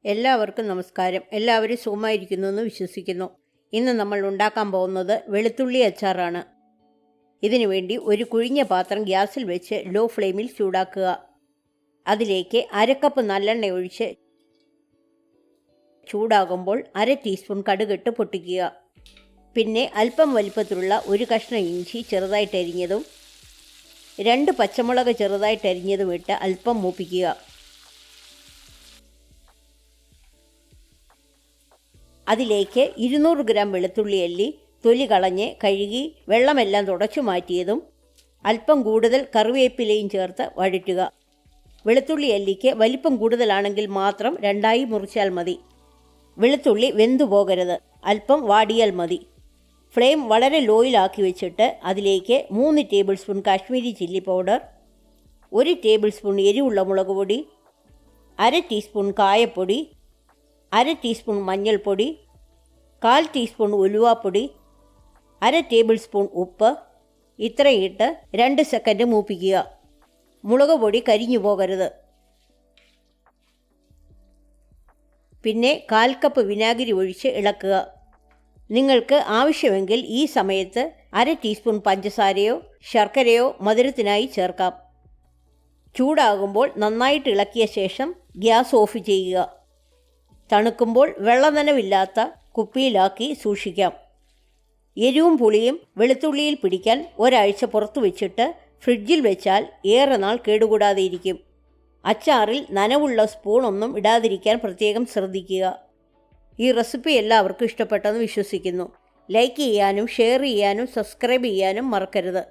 എല്ലാവർക്കും നമസ്കാരം. എല്ലാവരും സുഖമായിരിക്കുന്നു എന്ന് വിശ്വസിക്കുന്നു. ഇന്ന് നമ്മൾ ഉണ്ടാക്കാൻ പോകുന്നത് വെളുത്തുള്ളി അച്ചാറാണ്. ഇതിനു വേണ്ടി ഒരു കുഴിഞ്ഞ പാത്രം ഗ്യാസിൽ വെച്ച് ലോ ഫ്ലെയിമിൽ ചൂടാക്കുക. അതിലേക്ക് അരക്കപ്പ് നല്ലെണ്ണ ഒഴിച്ച് ചൂടാകുമ്പോൾ 1/2 ടീസ്പൂൺ കടുകിട്ട് പൊട്ടിക്കുക. പിന്നെ അല്പം വലിപ്പത്തിലുള്ള ഒരു കഷ്ണം ഇഞ്ചി ചെറുതായിട്ട് അരിഞ്ഞതും 2 പച്ചമുളക് ചെറുതായിട്ട് അരിഞ്ഞതും ഇട്ട് അല്പം മൂപ്പിക്കുക. അതിലേക്ക് 200 ഗ്രാം വെളുത്തുള്ളി അല്ലി തൊലി കളഞ്ഞ് കഴുകി വെള്ളമെല്ലാം തുടച്ചു മാറ്റിയതും അല്പം കൂടുതൽ കറിവേപ്പിലയും ചേർത്ത് വഴറ്റുക. വെളുത്തുള്ളി അല്ലിക്ക് വലിപ്പം കൂടുതലാണെങ്കിൽ മാത്രം 2ആയി മുറിച്ചാൽ മതി. വെളുത്തുള്ളി വെന്തു പോകരുത്, അല്പം വാടിയാൽ മതി. ഫ്ലെയിം വളരെ ലോയിലാക്കി വെച്ചിട്ട് അതിലേക്ക് 3 table spoon Kashmiri chilli powder, 1 table spoon എരിവുള്ള മുളക് പൊടി, 1/2 ടീസ്പൂൺ കായപ്പൊടി, 1/2 ടീസ്പൂൺ മഞ്ഞൾപ്പൊടി, 1/4 ടീസ്പൂൺ ഉലുവാപ്പൊടി, 1/2 ടേബിൾ സ്പൂൺ ഉപ്പ് ഇത്രയിട്ട് 2 സെക്കൻഡ് മൂപ്പിക്കുക. മുളക് പൊടി കരിഞ്ഞു പോകരുത്. പിന്നെ 1/4 കപ്പ് വിനാഗിരി ഒഴിച്ച് ഇളക്കുക. നിങ്ങൾക്ക് ആവശ്യമെങ്കിൽ ഈ സമയത്ത് 1/2 ടീസ്പൂൺ പഞ്ചസാരയോ ശർക്കരയോ മധുരത്തിനായി ചേർക്കാം. ചൂടാകുമ്പോൾ നന്നായിട്ട് ഇളക്കിയ ശേഷം ഗ്യാസ് ഓഫ് ചെയ്യുക. തണുക്കുമ്പോൾ വെള്ളനനവില്ലാത്ത കുപ്പിയിലാക്കി സൂക്ഷിക്കാം. എരിവും പുളിയും വെളുത്തുള്ളിയിൽ പിടിക്കാൻ ഒരാഴ്ച പുറത്തു വെച്ചിട്ട് ഫ്രിഡ്ജിൽ വെച്ചാൽ ഏറെ നാൾ കേടുകൂടാതെ ഇരിക്കും. അച്ചാറിൽ നനവുള്ള സ്പൂണൊന്നും ഇടാതിരിക്കാൻ പ്രത്യേകം ശ്രദ്ധിക്കുക. ഈ റെസിപ്പി എല്ലാവർക്കും ഇഷ്ടപ്പെട്ടെന്ന് വിശ്വസിക്കുന്നു. ലൈക്ക് ചെയ്യാനും ഷെയർ ചെയ്യാനും സബ്സ്ക്രൈബ് ചെയ്യാനും മറക്കരുത്.